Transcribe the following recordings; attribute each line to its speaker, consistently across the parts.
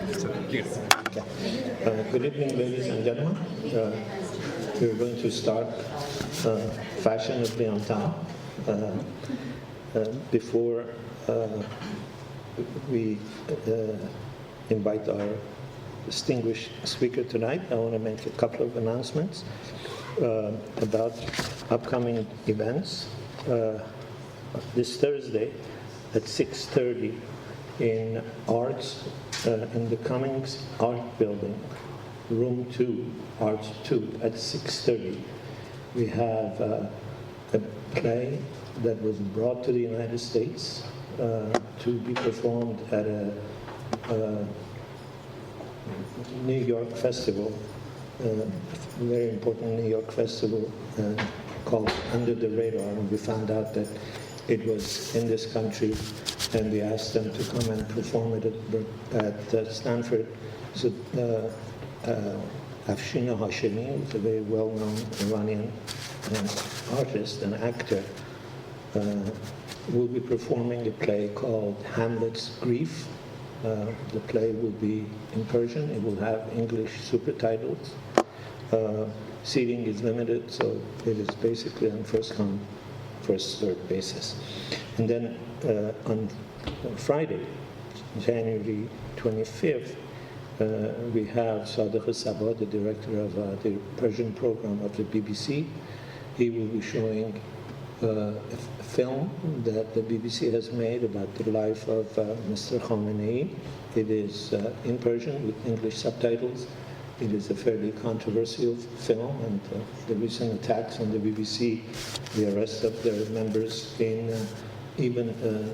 Speaker 1: Good evening, ladies and gentlemen. We're going to start fashionably on time. Before we invite our distinguished speaker tonight, I want to make a couple of announcements about upcoming events. This Thursday at 6:30 in Arts, in the Cummings Art Building, Room 2, Arts 2, at 6:30. We have a play that was brought to the United States to be performed at a New York festival, a very important New York festival called Under the Radar. And we found out that it was in this country, and we asked them to come and perform it at Stanford. So Afshina Hashemi is a very well-known Iranian artist and actor, will be performing a play called Hamlet's Grief. The play will be in Persian. It will have English supertitles. Seating is limited, so it is basically on first-come, first-served basis. And then on Friday, January 25th, we have Sholeh Quinn, the director of the Persian program of the BBC. He will be showing a film that the BBC has made about the life of Mr. Khamenei. It is in Persian with English subtitles. It is a fairly controversial film, and the recent attacks on the BBC, the arrest of their members, in even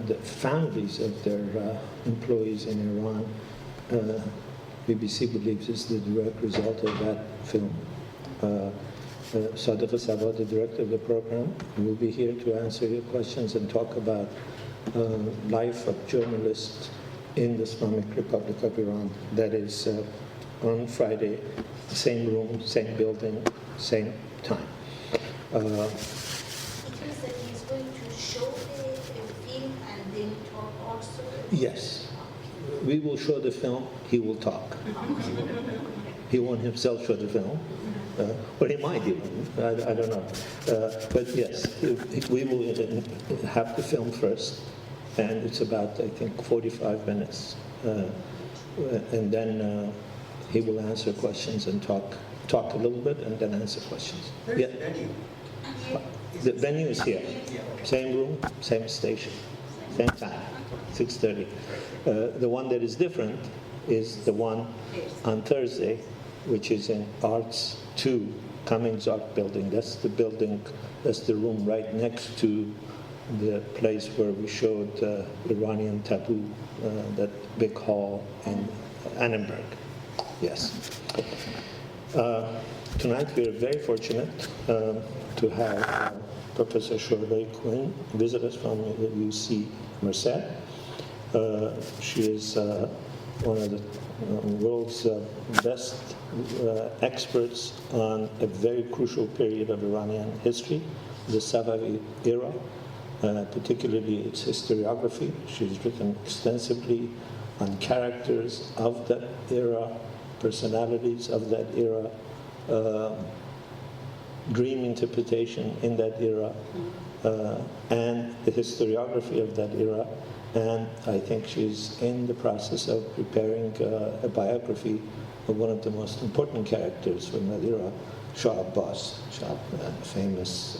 Speaker 1: the families of their employees in Iran, BBC believes is the direct result of that film. Sholeh Quinn, the director of the program, will be here to answer your questions and talk about life of journalists in the Islamic Republic of Iran. That is on Friday, same room, same building, same time.
Speaker 2: It means that he's going to show the film and then talk also?
Speaker 1: Yes. We will show the film, he will talk. He won't himself show the film. Or he might even, I don't know. But yes, we will have the film first, and it's about, I think, 45 minutes. And then he will answer questions and talk a little bit, and then answer questions.
Speaker 3: Where's the venue?
Speaker 1: The venue is here. Same room, same station, same time, 6:30. The one that is different is the one on Thursday, which is in Arts 2, Cummings Art Building. That's the building, that's the room right next to the place where we showed Iranian Taboo, that big hall in Annenberg. Yes. Tonight we are very fortunate to have Professor Sholeh Quinn visit us from the UC Merced. She is one of the world's best experts on a very crucial period of Iranian history, the Safavid era, particularly its historiography. She's written extensively on characters of that era, personalities of that era, dream interpretation in that era, and the historiography of that era. And I think she's in the process of preparing a biography of one of the most important characters from that era, Shah, famous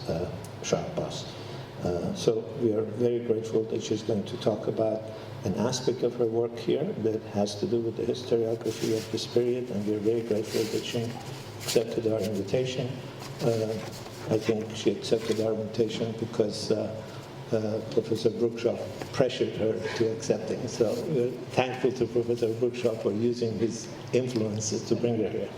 Speaker 1: Shah. So we are very grateful that she's going to talk about an aspect of her work here that has to do with the historiography of this period, and we're very grateful that she accepted our invitation. I think she accepted our invitation because Professor Brookshaw pressured her to accepting. So we're thankful to Professor Brookshaw for using his influences to bring her here.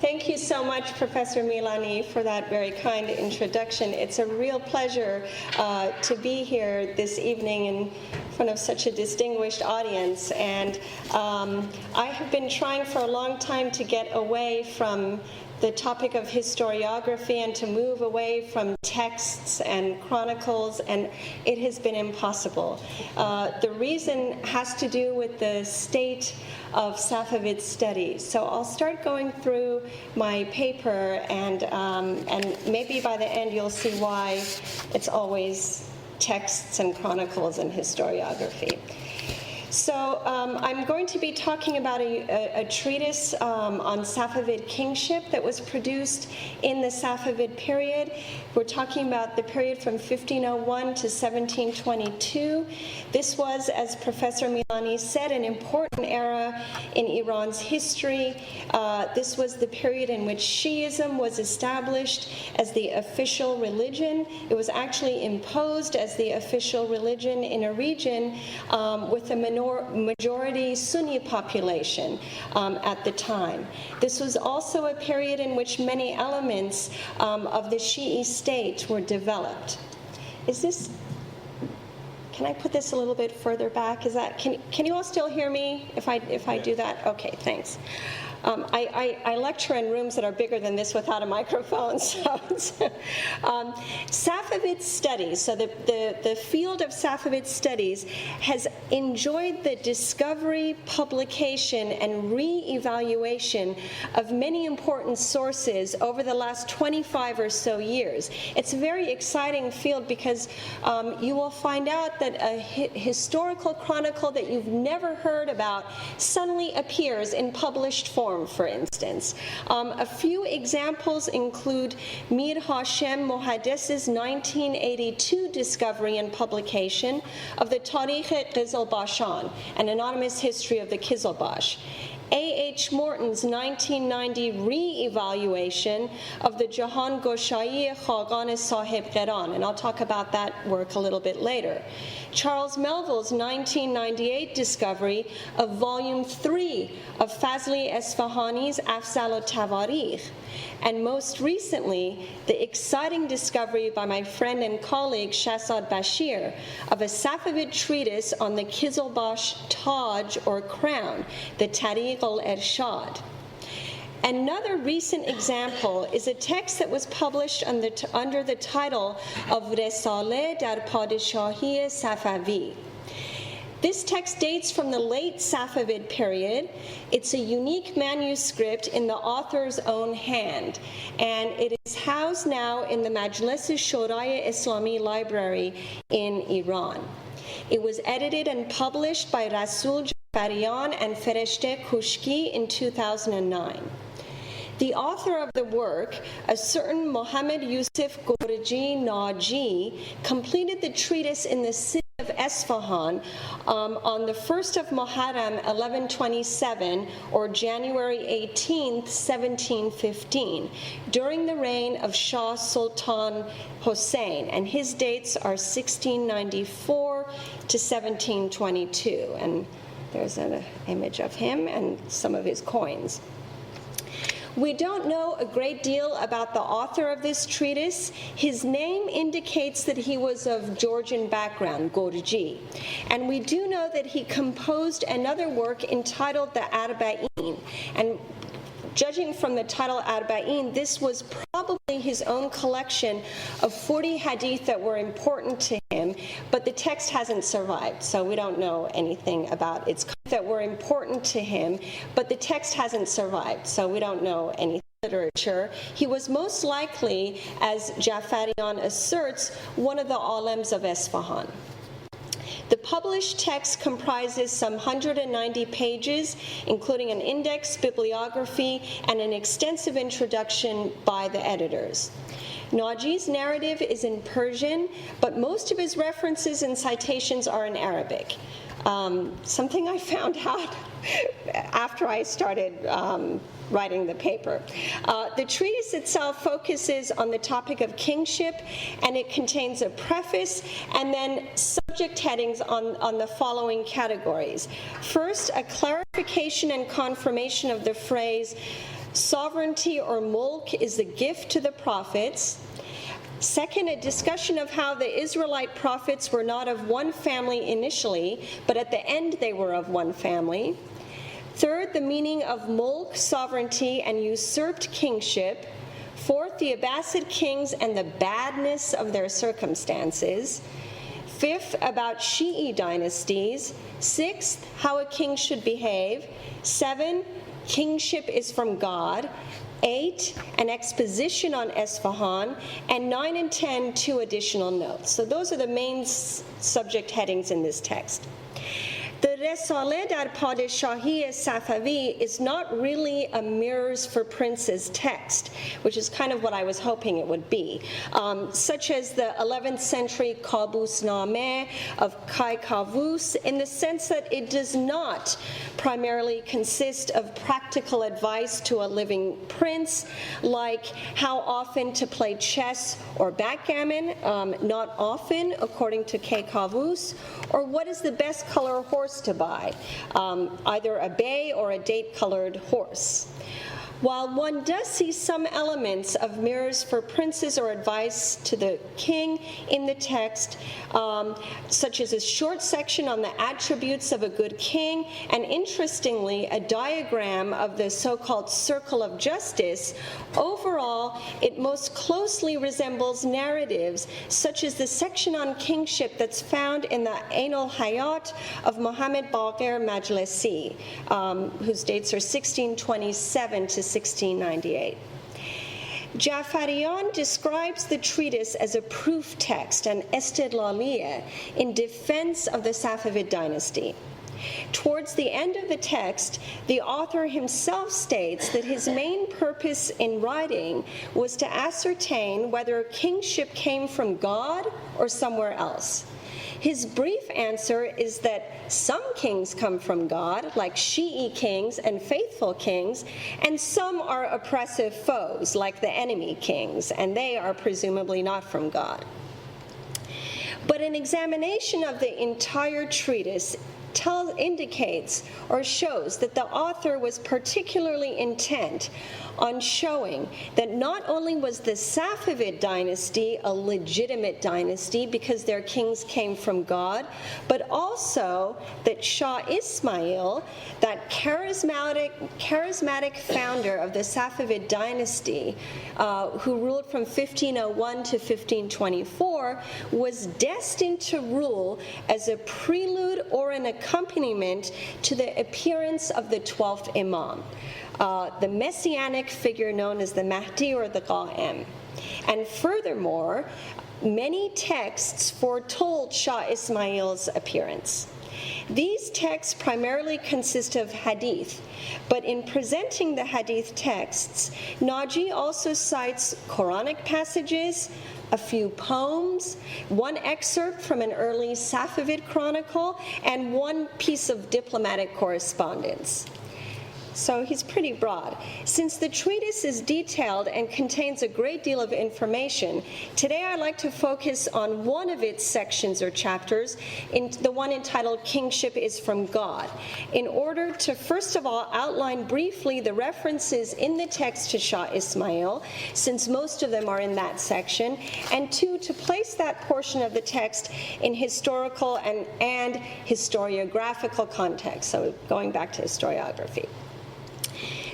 Speaker 4: Thank you so much, Professor Milani, for that very kind introduction. It's a real pleasure to be here this evening, and front of such a distinguished audience, and I have been trying for a long time to get away from the topic of historiography and to move away from texts and chronicles, and it has been impossible. The reason has to do with the state of Safavid studies. So I'll start going through my paper, and maybe by the end you'll see why it's always texts and chronicles and historiography. So I'm going to be talking about a treatise on Safavid kingship that was produced in the Safavid period. We're talking about the period from 1501 to 1722. This was, as Professor Milani said, an important era in Iran's history. This was the period in which Shi'ism was established as the official religion. It was actually imposed as the official religion in a region with a majority Sunni population at the time. This was also a period in which many elements of the Shi'i state were developed. Can I put this a little bit further back? Can you all still hear me if I do that? Okay, thanks. I lecture in rooms that are bigger than this without a microphone. So Safavid studies, so the field of Safavid studies has enjoyed the discovery, publication, and re-evaluation of many important sources over the last 25 or so years. It's a very exciting field because you will find out that a historical chronicle that you've never heard about suddenly appears in published form. For instance, a few examples include Mir Hashem Mohaddes's 1982 discovery and publication of the Tarikh Qizilbashan, an anonymous history of the Qizilbash. A.H. Morton's 1990 re-evaluation of the Jahan Goshayi Khagan Sahib Qiran, and I'll talk about that work a little bit later. Charles Melville's 1998 discovery of Volume 3 of Fazli Esfahani's Afzal al-Tawarikh, and most recently, the exciting discovery by my friend and colleague Shahzad Bashir of a Safavid treatise on the Qizilbash Taj or crown, the Tariq al-Irshad. Another recent example is a text that was published under the title of Resale dar Padishahi Safavi. This text dates from the late Safavid period. It's a unique manuscript in the author's own hand, and it is housed now in the Majlis-e-Shoraya Islami Library in Iran. It was edited and published by Rasul Jafarian and Fereshte Kushki in 2009. The author of the work, a certain Mohammed Yusuf Gorji Naji, completed the treatise in the city of Esfahan on the 1st of Muharram 1127 or January 18th, 1715, during the reign of Shah Sultan Hussein, and his dates are 1694 to 1722, and there's an image of him and some of his coins. We don't know a great deal about the author of this treatise. His name indicates that he was of Georgian background, Gorji. And we do know that he composed another work entitled the Arba'in. And judging from the title Arba'in, this was probably his own collection of 40 hadith that were important to him, but the text hasn't survived, so we don't know anything about its that were important to him, but the text hasn't survived, so we don't know any literature. He was most likely, as Jafarian asserts, one of the alems of Esfahan. The published text comprises some 190 pages, including an index, bibliography, and an extensive introduction by the editors. Naji's narrative is in Persian, but most of his references and citations are in Arabic. Something I found out after I started writing the paper. The treatise itself focuses on the topic of kingship, and it contains a preface and then subject headings on the following categories. First, a clarification and confirmation of the phrase, sovereignty or mulk is a gift to the prophets. Second, a discussion of how the Israelite prophets were not of one family initially, but at the end they were of one family. Third, the meaning of mulk, sovereignty, and usurped kingship. Fourth, the Abbasid kings and the badness of their circumstances. Fifth, about Shi'i dynasties. Sixth, how a king should behave. 7, kingship is from God. 8, an exposition on Esfahan. And 9 and 10, 2 additional notes. So those are the main subject headings in this text. The Resale dar Padeshahi Safavi is not really a mirrors for princes text, which is kind of what I was hoping it would be, such as the 11th century Qabus Nameh of Kai Kavus, in the sense that it does not primarily consist of practical advice to a living prince, like how often to play chess or backgammon, not often, according to Kai Kavus, or what is the best color horse to buy, either a bay or a date-colored horse. While one does see some elements of mirrors for princes or advice to the king in the text, such as a short section on the attributes of a good king, and interestingly, a diagram of the so-called circle of justice, overall, it most closely resembles narratives, such as the section on kingship that's found in the Ain al-Hayat of Muhammad Baqir Majlisi, whose dates are 1627 to 1698. Jafarian describes the treatise as a proof text, an istidlaliyah, in defense of the Safavid dynasty. Towards the end of the text, the author himself states that his main purpose in writing was to ascertain whether kingship came from God or somewhere else. His brief answer is that some kings come from God, like Shi'i kings and faithful kings, and some are oppressive foes, like the enemy kings, and they are presumably not from God. But an examination of the entire treatise indicates or shows that the author was particularly intent on showing that not only was the Safavid dynasty a legitimate dynasty because their kings came from God, but also that Shah Isma'il, that charismatic founder of the Safavid dynasty, who ruled from 1501 to 1524, was destined to rule as a prelude or an accompaniment to the appearance of the 12th Imam, the messianic figure known as the Mahdi or the Qa'im. And furthermore, many texts foretold Shah Ismail's appearance. These texts primarily consist of hadith, but in presenting the hadith texts, Naji also cites Quranic passages, a few poems, one excerpt from an early Safavid chronicle, and one piece of diplomatic correspondence. So he's pretty broad. Since the treatise is detailed and contains a great deal of information, today I'd like to focus on one of its sections or chapters, in the one entitled Kingship is from God, in order to first of all outline briefly the references in the text to Shah Isma'il, since most of them are in that section, and two, to place that portion of the text in historical and historiographical context, so going back to historiography.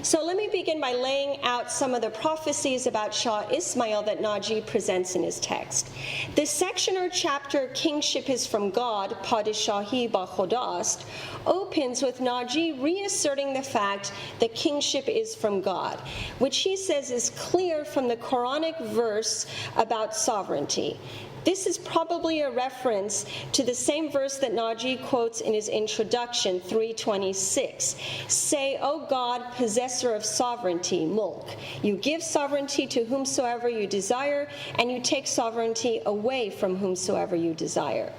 Speaker 4: So let me begin by laying out some of the prophecies about Shah Isma'il that Naji presents in his text. This section or chapter, Kingship is from God, Padishahi ba Khodast, opens with Naji reasserting the fact that kingship is from God, which he says is clear from the Quranic verse about sovereignty. This is probably a reference to the same verse that Naji quotes in his introduction, 3:26. Say, O God, possessor of sovereignty, mulk. You give sovereignty to whomsoever you desire, and you take sovereignty away from whomsoever you desire.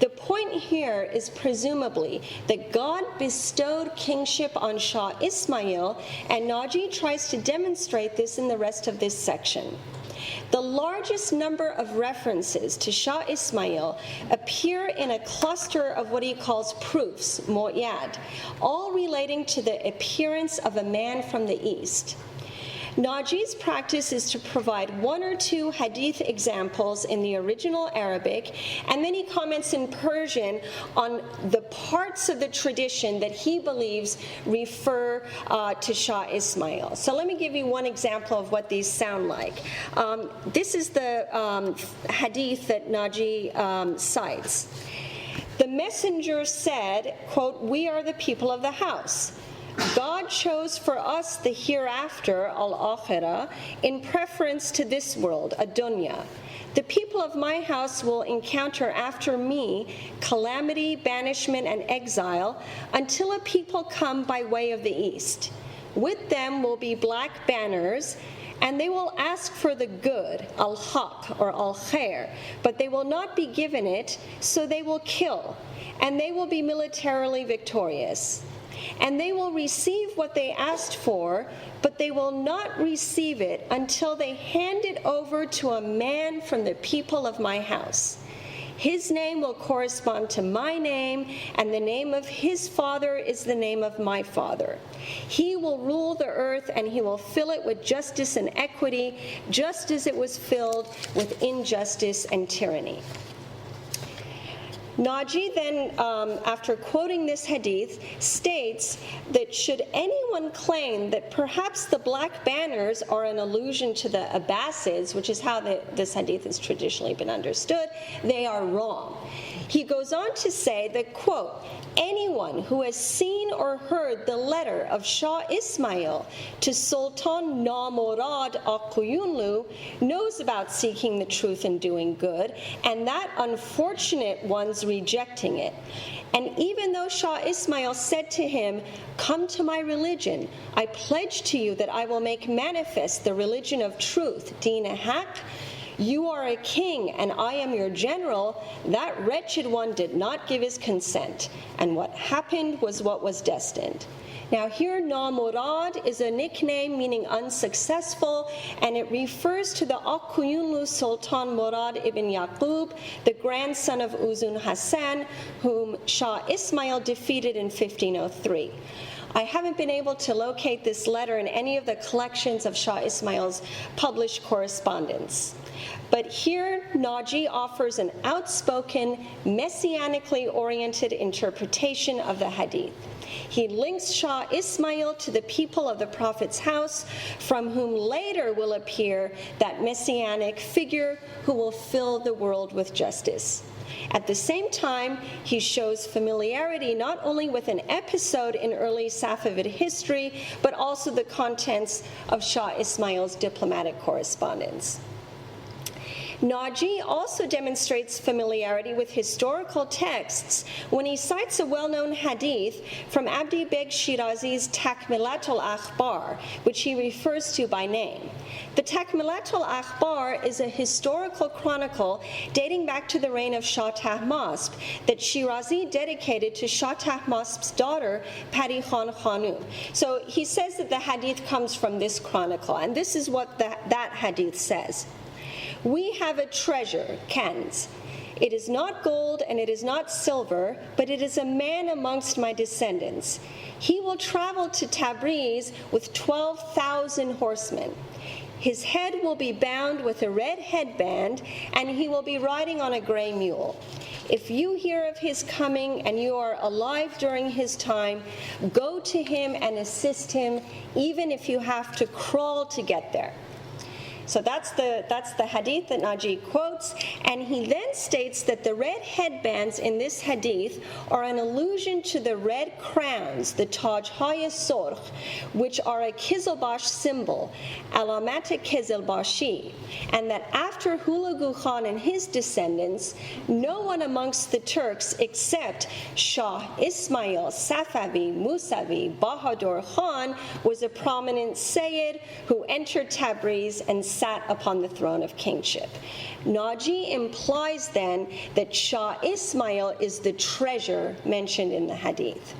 Speaker 4: The point here is presumably that God bestowed kingship on Shah Isma'il, and Naji tries to demonstrate this in the rest of this section. The largest number of references to Shah Isma'il appear in a cluster of what he calls proofs, mu'yad, all relating to the appearance of a man from the east. Naji's practice is to provide one or two hadith examples in the original Arabic, and then he comments in Persian on the parts of the tradition that he believes refer to Shah Isma'il. So let me give you one example of what these sound like. This is the hadith that Naji cites. The messenger said, quote, "We are the people of the house. God chose for us the hereafter, al-akhirah, in preference to this world, ad-dunya. The people of my house will encounter after me calamity, banishment, and exile until a people come by way of the east. With them will be black banners, and they will ask for the good, al-haq or al-khair, but they will not be given it, so they will kill, and they will be militarily victorious. And they will receive what they asked for, but they will not receive it until they hand it over to a man from the people of my house. His name will correspond to my name, and the name of his father is the name of my father. He will rule the earth, and he will fill it with justice and equity, just as it was filled with injustice and tyranny." Naji then, after quoting this hadith, states that should anyone claim that perhaps the black banners are an allusion to the Abbasids, which is how this hadith has traditionally been understood, they are wrong. He goes on to say that, quote, "Anyone who has seen or heard the letter of Shah Isma'il to Sultan Namorad Akuyunlu knows about seeking the truth and doing good, and that unfortunate one's rejecting it. And even though Shah Isma'il said to him, 'Come to my religion, I pledge to you that I will make manifest the religion of truth, Din-e-Haq, you are a king and I am your general,' that wretched one did not give his consent, and what happened was what was destined." Now here, Namorad is a nickname meaning unsuccessful, and it refers to the Akuyunlu Sultan Murad ibn Yaqub, the grandson of Uzun Hassan, whom Shah Isma'il defeated in 1503. I haven't been able to locate this letter in any of the collections of Shah Isma'il's published correspondence. But here, Naji offers an outspoken, messianically oriented interpretation of the hadith. He links Shah Isma'il to the people of the Prophet's house, from whom later will appear that messianic figure who will fill the world with justice. At the same time, he shows familiarity not only with an episode in early Safavid history, but also the contents of Shah Isma'il's diplomatic correspondence. Naji also demonstrates familiarity with historical texts when he cites a well-known hadith from Abdi Beg Shirazi's Takmilat al-Akhbar, which he refers to by name. The Takmilat al-Akhbar is a historical chronicle dating back to the reign of Shah Tahmasp that Shirazi dedicated to Shah Tahmasp's daughter, Pari Khan Khanum. So he says that the hadith comes from this chronicle, and this is what that hadith says. "We have a treasure, Kanz. It is not gold and it is not silver, but it is a man amongst my descendants. He will travel to Tabriz with 12,000 horsemen. His head will be bound with a red headband, and he will be riding on a gray mule. If you hear of his coming and you are alive during his time, go to him and assist him, even if you have to crawl to get there." So that's the hadith that Naji quotes, and he then states that the red headbands in this hadith are an allusion to the red crowns, the Taj Hay Sorkh, which are a Kizilbash symbol, Alamat Kizilbashi, and that after Hulagu Khan and his descendants, no one amongst the Turks except Shah Isma'il, Safavid, Musavi, Bahadur Khan was a prominent Sayyid who entered Tabriz and sat upon the throne of kingship. Naji implies then that Shah Isma'il is the treasure mentioned in the hadith.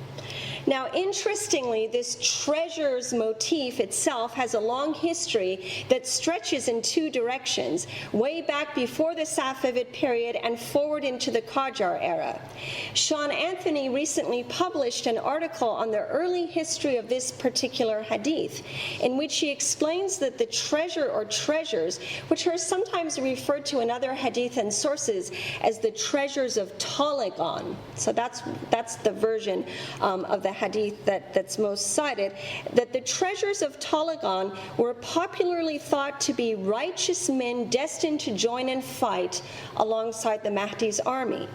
Speaker 4: Now, interestingly, this treasures motif itself has a long history that stretches in two directions, way back before the Safavid period and forward into the Qajar era. Sean Anthony recently published an article on the early history of this particular hadith, in which he explains that the treasure or treasures, which are sometimes referred to in other hadith and sources as the treasures of Talagon, so that's the version of the hadith that's most cited, that the treasures of Talagon were popularly thought to be righteous men destined to join and fight alongside the Mahdi's army.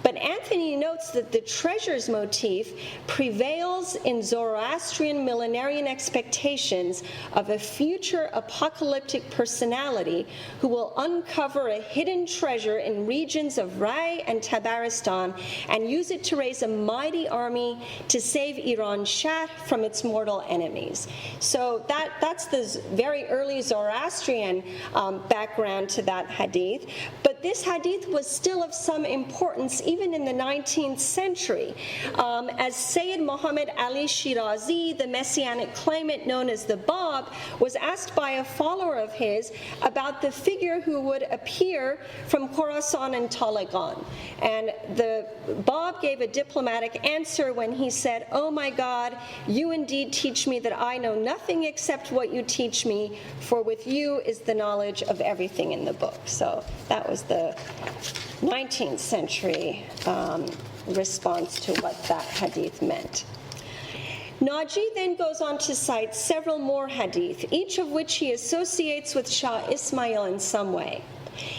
Speaker 4: But Anthony notes that the treasures motif prevails in Zoroastrian millenarian expectations of a future apocalyptic personality who will uncover a hidden treasure in regions of Rai and Tabaristan and use it to raise a mighty army to save Iran's Shah from its mortal enemies. So that's the very early Zoroastrian background to that hadith. But this hadith was still of some importance even in the 19th century, as Sayyid Muhammad Ali Shirazi, the messianic claimant known as the Bab, was asked by a follower of his about the figure who would appear from Khorasan and Talagon. And the Bab gave a diplomatic answer when he said, "Oh my God, you indeed teach me that I know nothing except what you teach me, for with you is the knowledge of everything in the book." So that was the 19th century response to what that hadith meant. Naji then goes on to cite several more hadith, each of which he associates with Shah Isma'il in some way.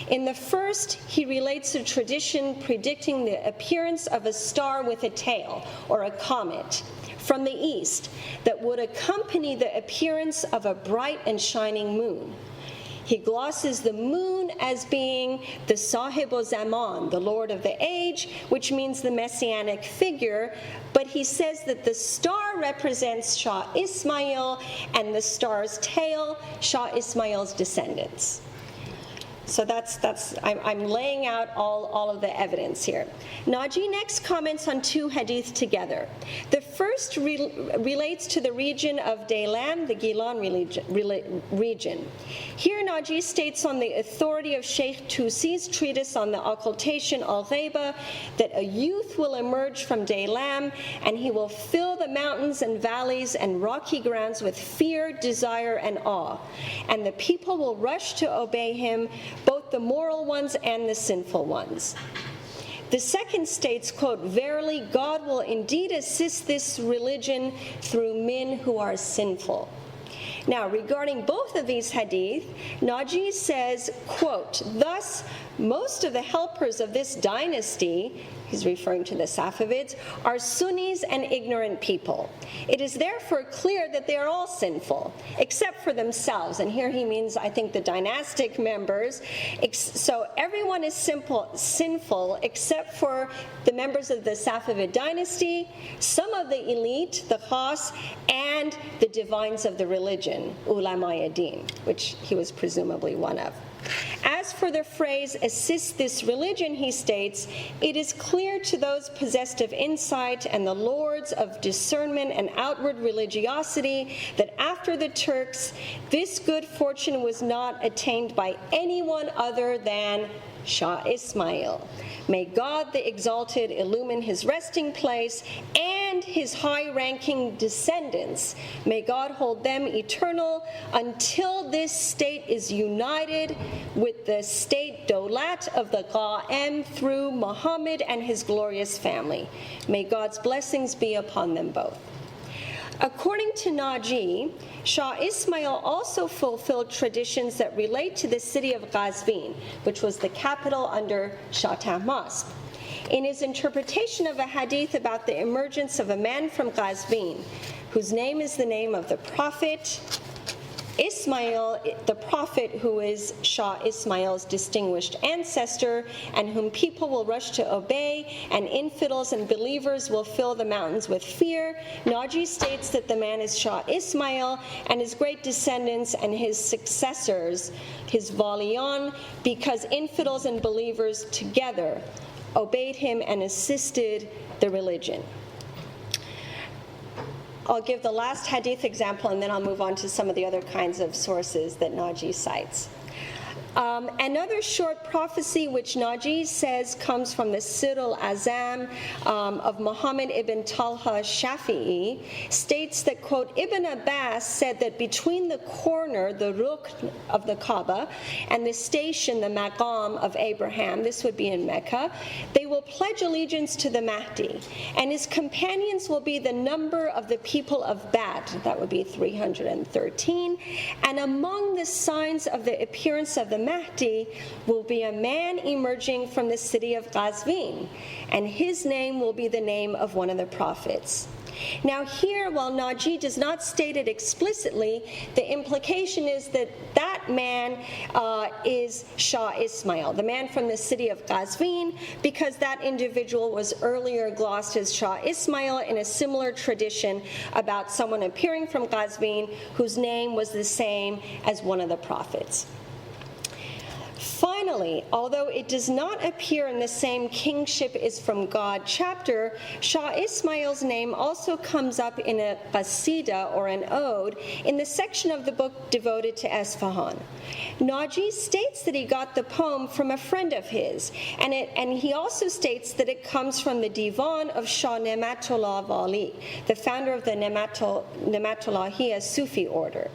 Speaker 4: In the first, he relates a tradition predicting the appearance of a star with a tail, or a comet, from the east that would accompany the appearance of a bright and shining moon. He glosses the moon as being the Sahib-o-Zaman, the Lord of the age, which means the messianic figure, but he says that the star represents Shah Isma'il and the star's tail, Shah Isma'il's descendants. So I'm laying out all of the evidence here. Naji next comments on two hadith together. The first relates to the region of Daylam, the Gilan region. Here Naji states on the authority of Sheikh Tusi's treatise on the occultation Al-Ghaiba that a youth will emerge from Daylam and he will fill the mountains and valleys and rocky grounds with fear, desire, and awe. And the people will rush to obey him, both the moral ones and the sinful ones. The second states, quote, "Verily, God will indeed assist this religion through men who are sinful." Now, regarding both of these hadith, Naji says, quote, "Thus, most of the helpers of this dynasty," he's referring to the Safavids, "are Sunnis and ignorant people. It is therefore clear that they are all sinful, except for themselves." And here he means, I think, the dynastic members. So everyone is sinful except for the members of the Safavid dynasty, some of the elite, the khas, and the divines of the religion, ulama din, which he was presumably one of. As for the phrase, "assist this religion," he states, "it is clear to those possessed of insight and the lords of discernment and outward religiosity that after the Turks, this good fortune was not attained by anyone other than Shah Isma'il. May God the Exalted illumine his resting place and his high-ranking descendants. May God hold them eternal until this state is united with the state Dolat of the Qa'em through Muhammad and his glorious family. May God's blessings be upon them both." According to Naji, Shah Isma'il also fulfilled traditions that relate to the city of Qazvin, which was the capital under Shah Tahmasp. In his interpretation of a hadith about the emergence of a man from Qazvin, whose name is the name of the prophet Isma'il, the prophet who is Shah Isma'il's distinguished ancestor, and whom people will rush to obey, and infidels and believers will fill the mountains with fear, Naji states that the man is Shah Isma'il and his great descendants and his successors, his Valiyan, because infidels and believers together obeyed him and assisted the religion. I'll give the last hadith example, and then I'll move on to some of the other kinds of sources that Naji cites. Another short prophecy which Naji says comes from the Sir al-Azam of Muhammad ibn Talha Shafi'i states that, quote, Ibn Abbas said that between the corner, the rukn of the Kaaba, and the station, the maqam of Abraham, this would be in Mecca, they will pledge allegiance to the Mahdi, and his companions will be the number of the people of Bad, that would be 313, and among the signs of the appearance of the Mahdi will be a man emerging from the city of Qazvin, and his name will be the name of one of the prophets. Now here, while Naji does not state it explicitly, the implication is that that man is Shah Isma'il, the man from the city of Qazvin, because that individual was earlier glossed as Shah Isma'il in a similar tradition about someone appearing from Qazvin whose name was the same as one of the prophets. Finally, although it does not appear in the same Kingship is from God chapter, Shah Isma'il's name also comes up in a qasida, or an ode, in the section of the book devoted to Esfahan. Naji states that he got the poem from a friend of his, and he also states that it comes from the divan of Shah Nematullah Wali, the founder of the Nematullahiyya Sufi order.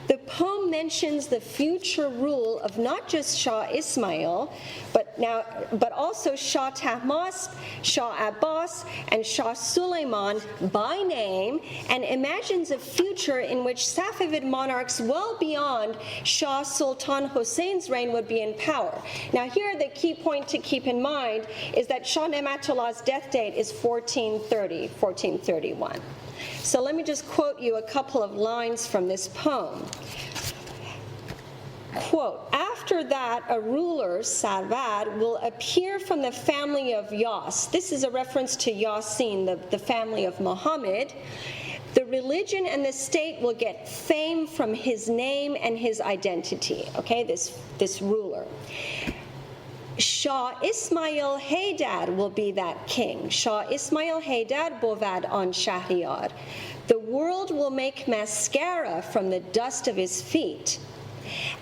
Speaker 4: The poem mentions the future rule of not just Shah Isma'il, but also Shah Tahmasp, Shah Abbas, and Shah Suleiman by name, and imagines a future in which Safavid monarchs well beyond Shah Sultan Hussein's reign would be in power. Now here the key point to keep in mind is that Shah Nematullah's death date is 1431. So let me just quote you a couple of lines from this poem. Quote, after that, a ruler, Sarvad, will appear from the family of Yas. This is a reference to Yasin, the family of Muhammad. The religion and the state will get fame from his name and his identity, okay, this ruler. Shah Isma'il Haydar will be that king. Shah Isma'il Haydar bovad on Shahriyar. The world will make mascara from the dust of his feet.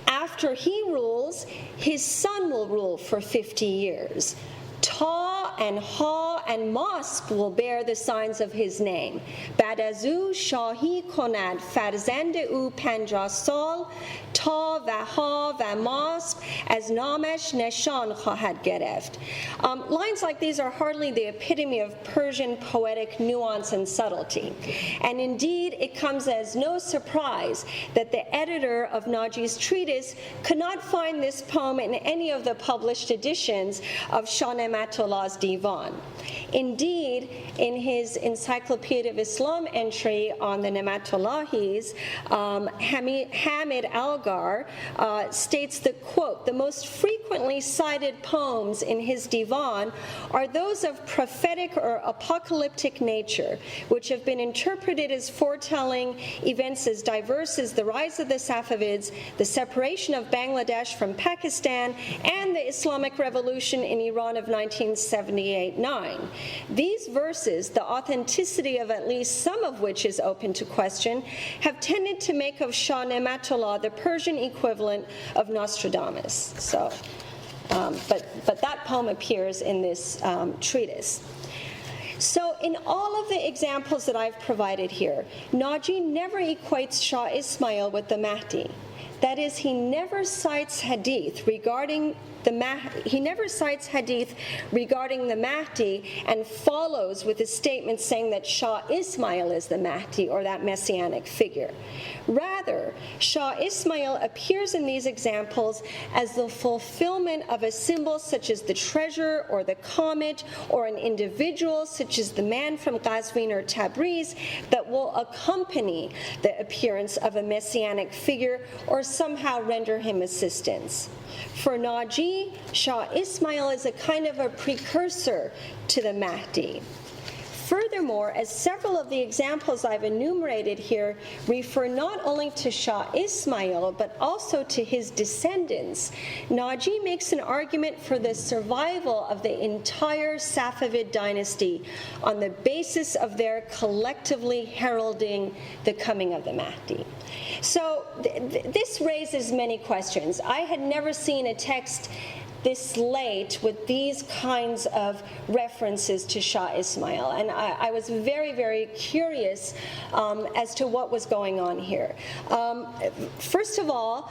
Speaker 4: After he rules, his son will rule for 50 years. Ta and Ha and Masp will bear the signs of his name. Badazu Shahi Konad Farzende u Panja Sal Ta va Ha va Masp as Namesh Neshan Khahad Gereft. Lines like these are hardly the epitome of Persian poetic nuance and subtlety. And indeed, it comes as no surprise that the editor of Naji's treatise could not find this poem in any of the published editions of Shah Nematullah's Divan. Indeed, in his Encyclopedia of Islam entry on the Nematullahis, Hamid Algar states that, quote, the most frequently cited poems in his Divan are those of prophetic or apocalyptic nature, which have been interpreted as foretelling events as diverse as the rise of the Safavids, the separation of Bangladesh from Pakistan, and the Islamic Revolution in Iran of 1978-9. These verses, the authenticity of at least some of which is open to question, have tended to make of Shah Nematullah the Persian equivalent of Nostradamus. So, but that poem appears in this treatise. So in all of the examples that I've provided here, Naji never equates Shah Isma'il with the Mahdi. That is, he never cites hadith regarding the Mahdi and follows with a statement saying that Shah Isma'il is the Mahdi, or that messianic figure. Rather, Shah Isma'il appears in these examples as the fulfillment of a symbol such as the treasure or the comet, or an individual such as the man from Qazvin or Tabriz that will accompany the appearance of a messianic figure or somehow render him assistance. For Naji, Shah Isma'il is a kind of a precursor to the Mahdi. Furthermore, as several of the examples I've enumerated here refer not only to Shah Isma'il, but also to his descendants, Naji makes an argument for the survival of the entire Safavid dynasty on the basis of their collectively heralding the coming of the Mahdi. So this raises many questions. I had never seen a text this late with these kinds of references to Shah Isma'il, and I was very, very curious as to what was going on here. First of all,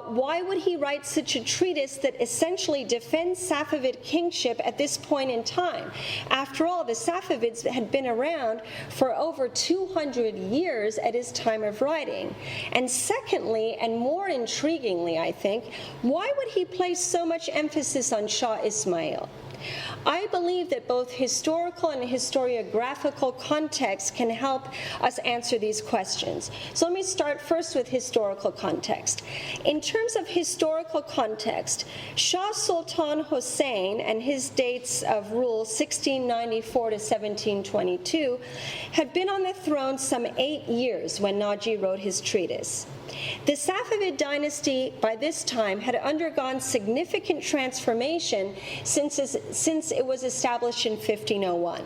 Speaker 4: why would he write such a treatise that essentially defends Safavid kingship at this point in time? After all, the Safavids had been around for over 200 years at his time of writing. And secondly, and more intriguingly, I think, why would he place so much emphasis on Shah Isma'il? I believe that both historical and historiographical context can help us answer these questions. So let me start first with historical context. In terms of historical context, Shah Sultan Hussein and his dates of rule 1694 to 1722 had been on the throne some 8 years when Naji wrote his treatise. The Safavid dynasty by this time had undergone significant transformation since it was established in 1501.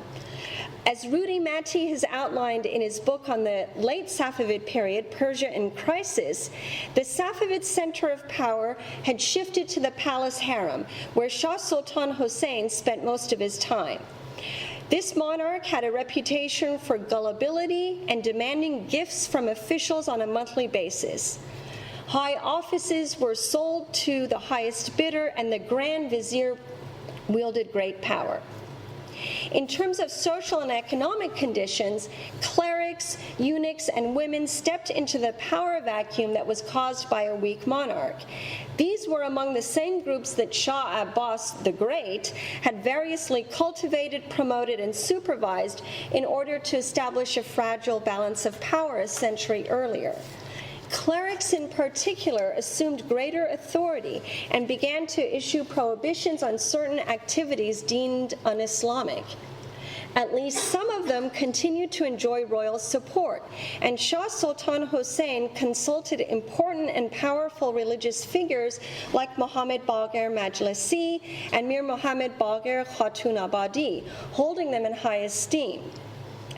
Speaker 4: As Rudy Mati has outlined in his book on the late Safavid period, Persia in Crisis, the Safavid center of power had shifted to the palace harem, where Shah Sultan Hussein spent most of his time. This monarch had a reputation for gullibility and demanding gifts from officials on a monthly basis. High offices were sold to the highest bidder, and the Grand Vizier wielded great power. In terms of social and economic conditions, clerics, eunuchs, and women stepped into the power vacuum that was caused by a weak monarch. These were among the same groups that Shah Abbas the Great had variously cultivated, promoted, and supervised in order to establish a fragile balance of power a century earlier. Clerics in particular assumed greater authority and began to issue prohibitions on certain activities deemed un-Islamic. At least some of them continued to enjoy royal support, and Shah Sultan Hussein consulted important and powerful religious figures like Muhammad Baqir Majlisi and Mir Muhammad Baqir Khatun Abadi, holding them in high esteem.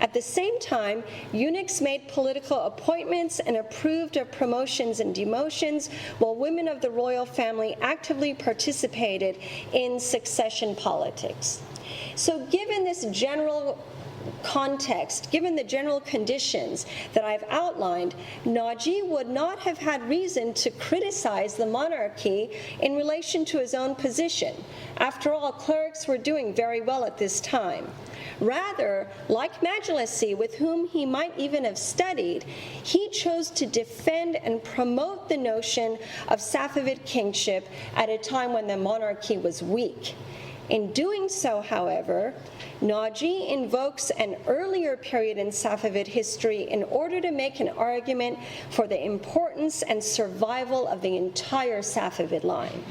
Speaker 4: At the same time, eunuchs made political appointments and approved of promotions and demotions, while women of the royal family actively participated in succession politics. So given this general context, given the general conditions that I've outlined, Naji would not have had reason to criticize the monarchy in relation to his own position. After all, clerics were doing very well at this time. Rather, like Majlisi, with whom he might even have studied, he chose to defend and promote the notion of Safavid kingship at a time when the monarchy was weak. In doing so, however, Naji invokes an earlier period in Safavid history in order to make an argument for the importance and survival of the entire Safavid line.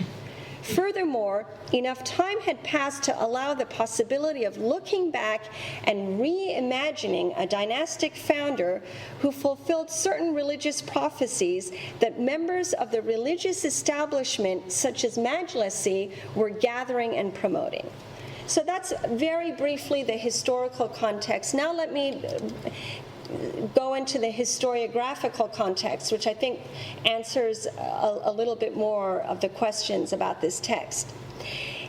Speaker 4: Furthermore, enough time had passed to allow the possibility of looking back and reimagining a dynastic founder who fulfilled certain religious prophecies that members of the religious establishment, such as Majlisi, were gathering and promoting. So that's very briefly the historical context. Now let me go into the historiographical context, which I think answers a little bit more of the questions about this text.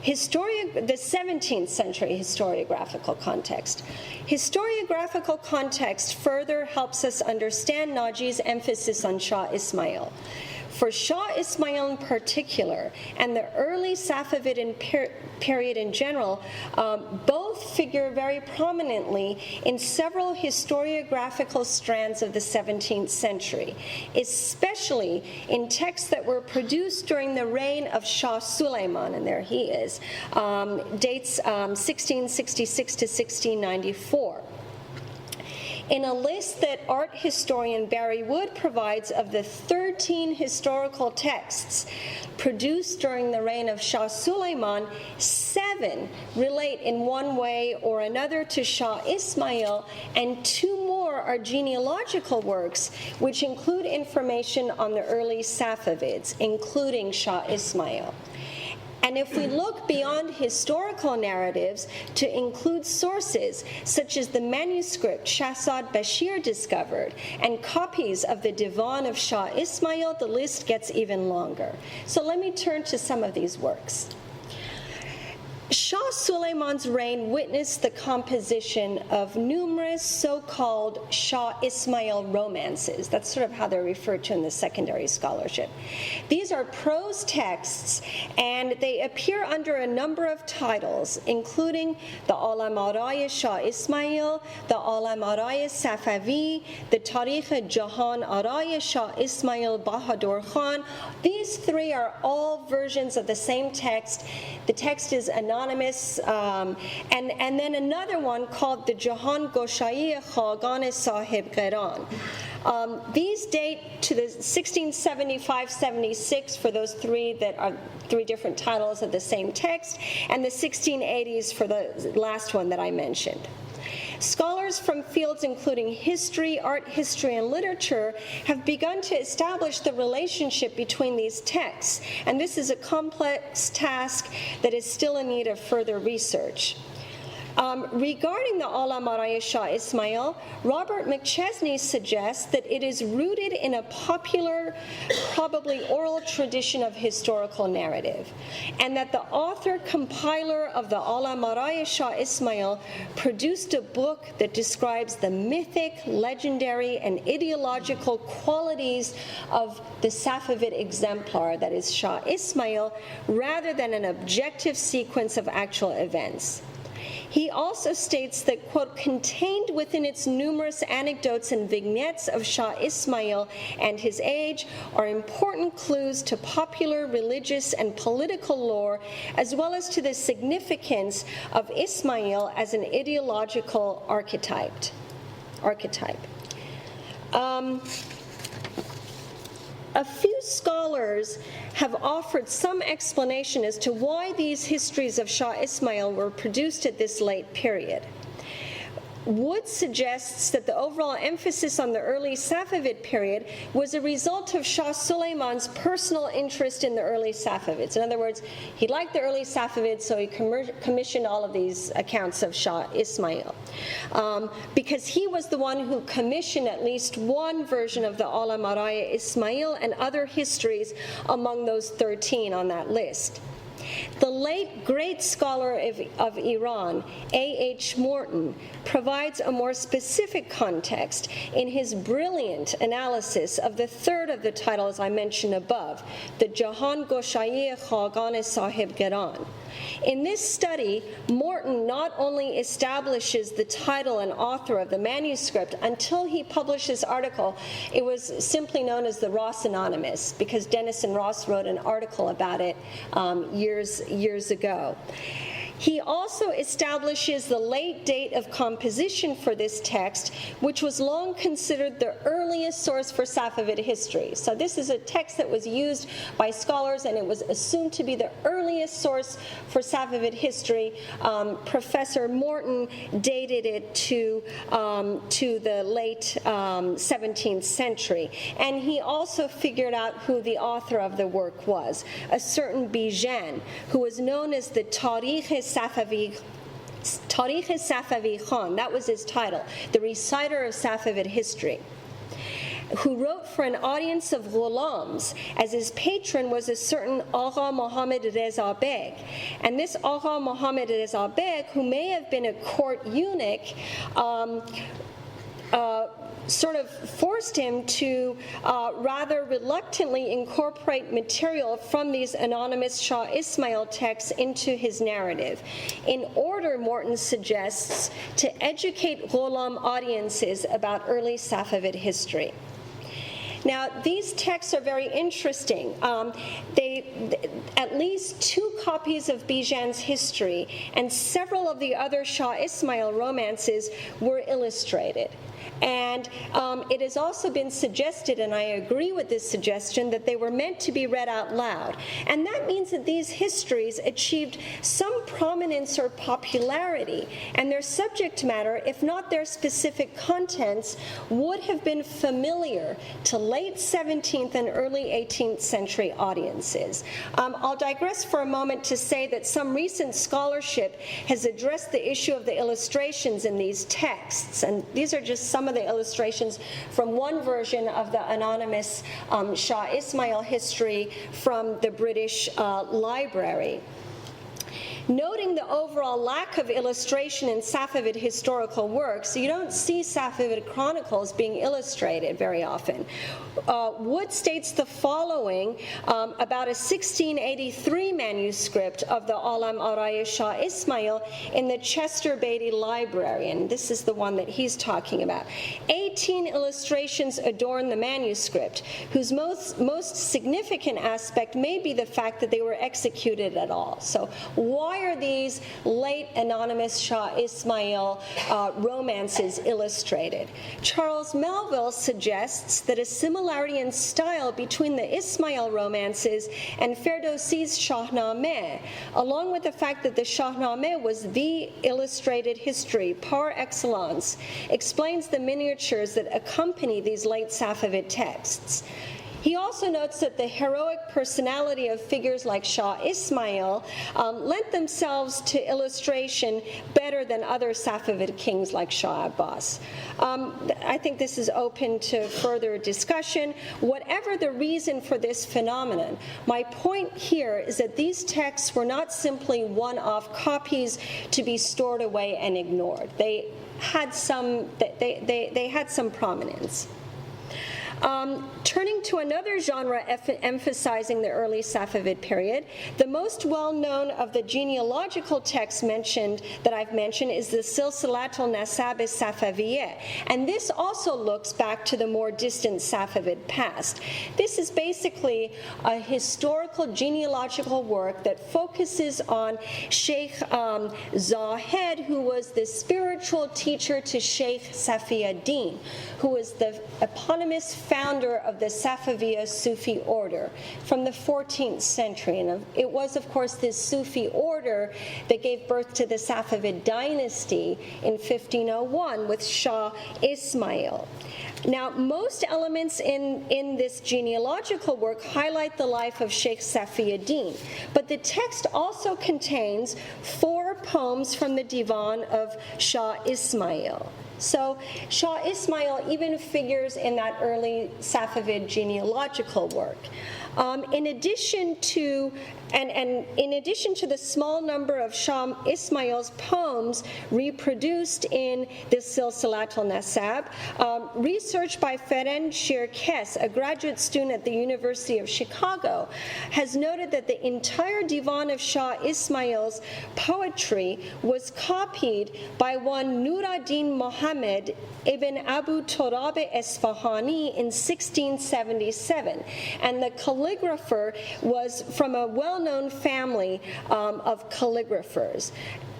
Speaker 4: The 17th century historiographical context. Historiographical context further helps us understand Naji's emphasis on Shah Isma'il. For Shah Isma'il in particular, and the early Safavid period in general, both figure very prominently in several historiographical strands of the 17th century, especially in texts that were produced during the reign of Shah Suleiman, and there he is, dates 1666 to 1694. In a list that art historian Barry Wood provides of the 13 historical texts produced during the reign of Shah Suleiman, 7 relate in one way or another to Shah Isma'il, and 2 more are genealogical works which include information on the early Safavids, including Shah Isma'il. And if we look beyond historical narratives to include sources such as the manuscript Shahzad Bashir discovered and copies of the Divan of Shah Isma'il, the list gets even longer. So let me turn to some of these works. Shah Suleiman's reign witnessed the composition of numerous so-called Shah Isma'il romances. That's sort of how they're referred to in the secondary scholarship. These are prose texts, and they appear under a number of titles, including the Alam-Araya Shah Isma'il, the Alam-Araya Safavi, the Tarikh Jahan Araya Shah Isma'il Bahadur Khan. These 3 are all versions of the same text. The text is anonymous, and then another one called the Jahan Goshai Khagan Sahib Qiran. These date to the 1675-76 for those 3 that are 3 different titles of the same text, and the 1680s for the last one that I mentioned. Scholars from fields including history, art history, and literature have begun to establish the relationship between these texts, and this is a complex task that is still in need of further research. Regarding the Alam-Araya Shah Isma'il, Robert McChesney suggests that it is rooted in a popular, probably oral tradition of historical narrative, and that the author-compiler of the Alam-Araya Shah Isma'il produced a book that describes the mythic, legendary, and ideological qualities of the Safavid exemplar, that is Shah Isma'il, rather than an objective sequence of actual events. He also states that, quote, contained within its numerous anecdotes and vignettes of Shah Isma'il and his age are important clues to popular, religious, and political lore, as well as to the significance of Isma'il as an ideological archetype. A few scholars have offered some explanation as to why these histories of Shah Isma'il were produced at this late period. Wood suggests that the overall emphasis on the early Safavid period was a result of Shah Suleiman's personal interest in the early Safavids. In other words, he liked the early Safavids, so he commissioned all of these accounts of Shah Isma'il. Because he was the one who commissioned at least one version of the Alam-Araya Isma'il and other histories among those 13 on that list. The late great scholar of Iran, A.H. Morton, provides a more specific context in his brilliant analysis of the 3rd of the titles I mentioned above, the Jahan Goshai Khagan Sahib Qiran. In this study, Morton not only establishes the title and author of the manuscript. Until he published this article, it was simply known as the Ross Anonymous, because Denison Ross wrote an article about it years ago. He also establishes the late date of composition for this text, which was long considered the earliest source for Safavid history. So this is a text that was used by scholars, and it was assumed to be the earliest source for Safavid history. Professor Morton dated it to the late 17th century. And he also figured out who the author of the work was, a certain Bijan, who was known as the Tarikh Safavi Khan, that was his title, the reciter of Safavid history, who wrote for an audience of ghulams, as his patron was a certain Agha Muhammad Reza Beg. And this Agha Muhammad Reza Beg, who may have been a court eunuch, sort of forced him to rather reluctantly incorporate material from these anonymous Shah Isma'il texts into his narrative, in order, Morton suggests, to educate ghulam audiences about early Safavid history. Now, these texts are very interesting. At least 2 copies of Bijan's history and several of the other Shah Isma'il romances were illustrated. And it has also been suggested, and I agree with this suggestion, that they were meant to be read out loud. And that means that these histories achieved some prominence or popularity, and their subject matter, if not their specific contents, would have been familiar to late 17th and early 18th century audiences. I'll digress for a moment to say that some recent scholarship has addressed the issue of the illustrations in these texts, and these are just some of the illustrations from one version of the anonymous Shah Isma'il history from the British Library. Noting the overall lack of illustration in Safavid historical works, you don't see Safavid chronicles being illustrated very often. Wood states the following about a 1683 manuscript of the Alam Araya Shah Isma'il in the Chester Beatty Library, and this is the one that he's talking about. 18 illustrations adorn the manuscript, whose most significant aspect may be the fact that they were executed at all. So why are these late anonymous Shah Isma'il romances illustrated? Charles Melville suggests that a similarity in style between the Isma'il romances and Ferdowsi's Shahnameh, along with the fact that the Shahnameh was the illustrated history par excellence, explains the miniatures that accompany these late Safavid texts. He also notes that the heroic personality of figures like Shah Isma'il lent themselves to illustration better than other Safavid kings like Shah Abbas. I think this is open to further discussion. Whatever the reason for this phenomenon, my point here is that these texts were not simply one-off copies to be stored away and ignored. They had some prominence. Turning to another genre emphasizing the early Safavid period, the most well-known of the genealogical texts that I've mentioned is the Silsilatul Nasab Safaviyyah, and this also looks back to the more distant Safavid past. This is basically a historical genealogical work that focuses on Sheikh Zahed, who was the spiritual teacher to Sheikh Safiuddin, who was the eponymous founder of the Safaviya Sufi order from the 14th century. And it was, of course, this Sufi order that gave birth to the Safavid dynasty in 1501 with Shah Isma'il. Now, most elements in this genealogical work highlight the life of Sheikh Safiuddin, but the text also contains 4 poems from the divan of Shah Isma'il. So Shah Isma'il even figures in that early Safavid genealogical work. In addition to the small number of Shah Isma'il's poems reproduced in the Silsilatul Nasab, research by Ferenc Şirkes, a graduate student at the University of Chicago, has noted that the entire divan of Shah Isma'il's poetry was copied by one Nur-ad-Din Muhammad ibn Abu Turab Esfahani in 1677, and the calligrapher was from a well-known family of calligraphers.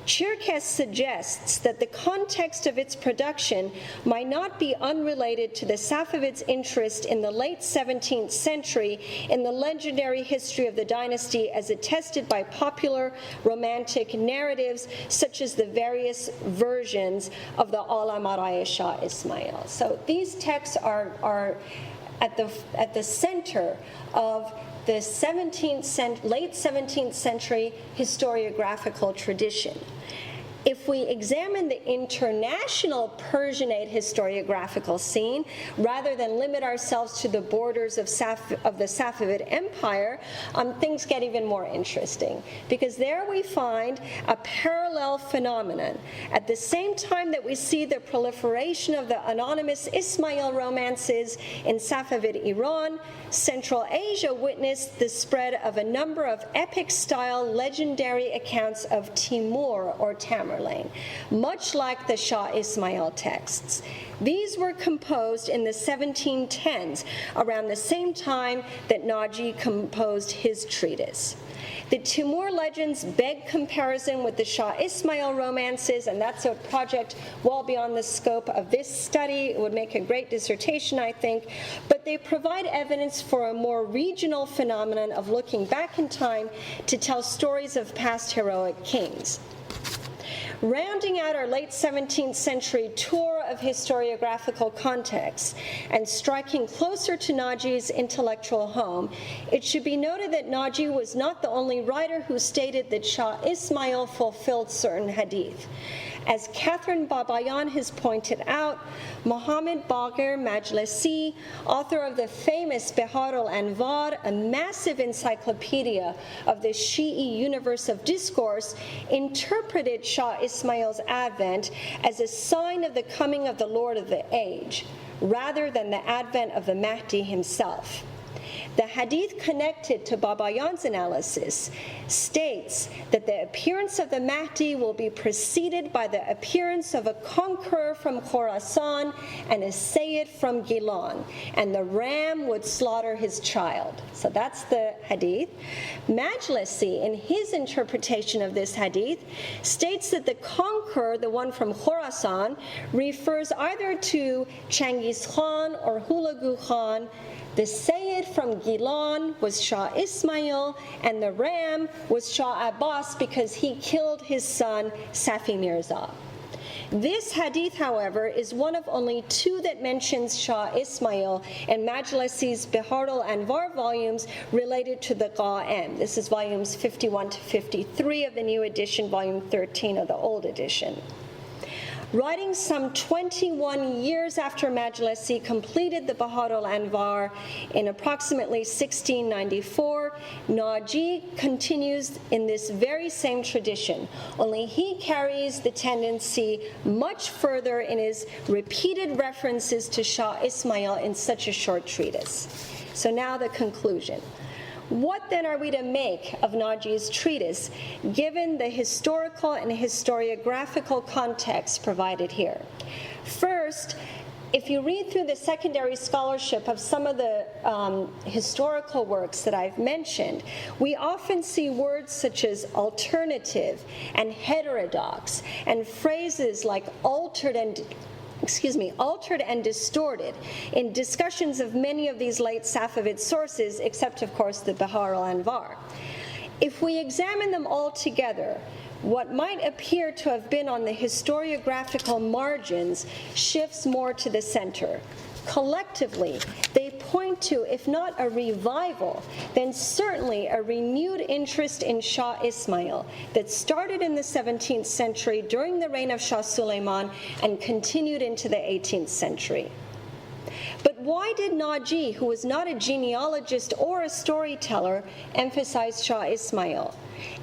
Speaker 4: Şirkes suggests that the context of its production might not be unrelated to the Safavids' interest in the late 17th century in the legendary history of the dynasty as attested by popular romantic narratives such as the various versions of the Alam Araya Shah Isma'il. So these texts are at the center of the late 17th century historiographical tradition. If we examine the international Persianate historiographical scene, rather than limit ourselves to the borders of the Safavid Empire, things get even more interesting, because there we find a parallel phenomenon. At the same time that we see the proliferation of the anonymous Isma'il romances in Safavid Iran, Central Asia witnessed the spread of a number of epic-style legendary accounts of Timur or Tamerlane, much like the Shah Isma'il texts. These were composed in the 1710s, around the same time that Naji composed his treatise. The Timur legends beg comparison with the Shah Isma'il romances, and that's a project well beyond the scope of this study. It would make a great dissertation, I think, but they provide evidence for a more regional phenomenon of looking back in time to tell stories of past heroic kings. Rounding out our late 17th century tour of historiographical contexts and striking closer to Naji's intellectual home, it should be noted that Naji was not the only writer who stated that Shah Isma'il fulfilled certain hadith. As Catherine Babayan has pointed out, Muhammad Baqir Majlisi, author of the famous Bihar al-Anvar, a massive encyclopedia of the Shi'i universe of discourse, interpreted Shah Isma'il's advent as a sign of the coming of the Lord of the age, rather than the advent of the Mahdi himself. The hadith connected to Babayan's analysis states that the appearance of the Mahdi will be preceded by the appearance of a conqueror from Khorasan and a Sayyid from Gilan, and the ram would slaughter his child. So that's the hadith. Majlisi, in his interpretation of this hadith, states that the conqueror, the one from Khorasan, refers either to Changiz Khan or Hulagu Khan. The Sayyid from Gilan was Shah Isma'il, and the ram was Shah Abbas because he killed his son Safi Mirza. This hadith, however, is one of only two that mentions Shah Isma'il in Majlisi's Bihar al-Anvar volumes related to the Qa'im. This is volumes 51 to 53 of the new edition, volume 13 of the old edition. Writing some 21 years after Majlisi completed the Bihar al-Anvar in approximately 1694, Naji continues in this very same tradition, only he carries the tendency much further in his repeated references to Shah Isma'il in such a short treatise. So now the conclusion. What then are we to make of Naji's treatise, given the historical and historiographical context provided here? First, if you read through the secondary scholarship of some of the historical works that I've mentioned, we often see words such as alternative and heterodox, and phrases like altered and distorted in discussions of many of these late Safavid sources, except, of course, the Bihar al-Anvar. If we examine them all together, what might appear to have been on the historiographical margins shifts more to the center. Collectively, they point to, if not a revival, then certainly a renewed interest in Shah Isma'il that started in the 17th century during the reign of Shah Suleiman and continued into the 18th century. But why did Naji, who was not a genealogist or a storyteller, emphasize Shah Isma'il?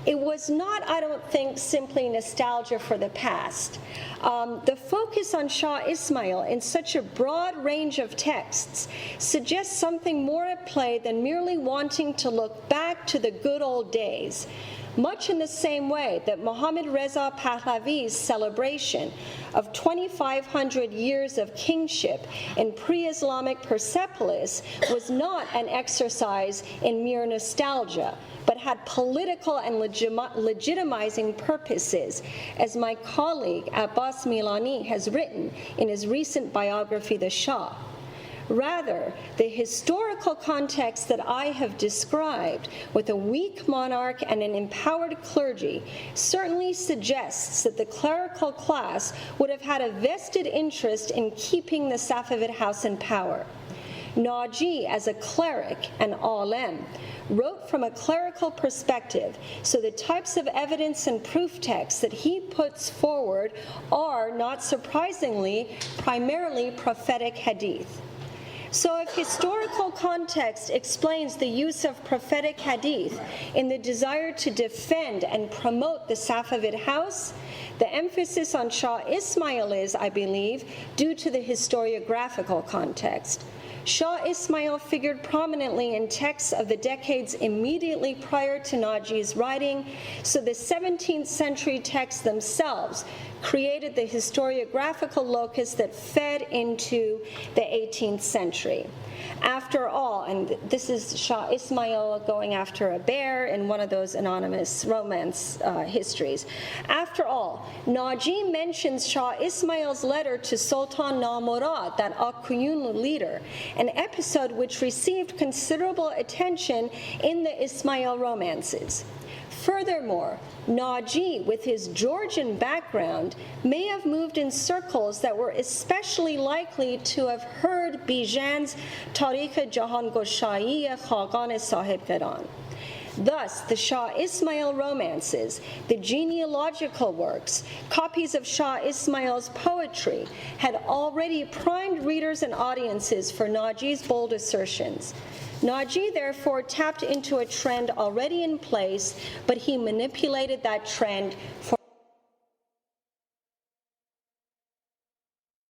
Speaker 4: It was not, I don't think, simply nostalgia for the past. The focus on Shah Isma'il in such a broad range of texts suggests something more at play than merely wanting to look back to the good old days, much in the same way that Muhammad Reza Pahlavi's celebration of 2,500 years of kingship in pre-Islamic Persepolis was not an exercise in mere nostalgia, but had political and legitimizing purposes, as my colleague Abbas Milani has written in his recent biography, The Shah. Rather, the historical context that I have described, with a weak monarch and an empowered clergy, certainly suggests that the clerical class would have had a vested interest in keeping the Safavid house in power. Naji, as a cleric and alim, wrote from a clerical perspective, so the types of evidence and proof texts that he puts forward are, not surprisingly, primarily prophetic hadith. So if historical context explains the use of prophetic hadith in the desire to defend and promote the Safavid house, the emphasis on Shah Isma'il is, I believe, due to the historiographical context. Shah Isma'il figured prominently in texts of the decades immediately prior to Naji's writing, so the 17th century texts themselves created the historiographical locus that fed into the 18th century. After all, and this is Shah Isma'il going after a bear in one of those anonymous romance histories. After all, Naji mentions Shah Ismail's letter to Sultan Namurad, that Akkuyunlu leader, an episode which received considerable attention in the Ismail romances. Furthermore, Naji, with his Georgian background, may have moved in circles that were especially likely to have heard Bijan's Tarikh Jahan Goshayi Khagan Sahib Qiran. Thus, the Shah Ismail romances, the genealogical works, copies of Shah Ismail's poetry had already primed readers and audiences for Naji's bold assertions. Naji, therefore, tapped into a trend already in place, but he manipulated that trend for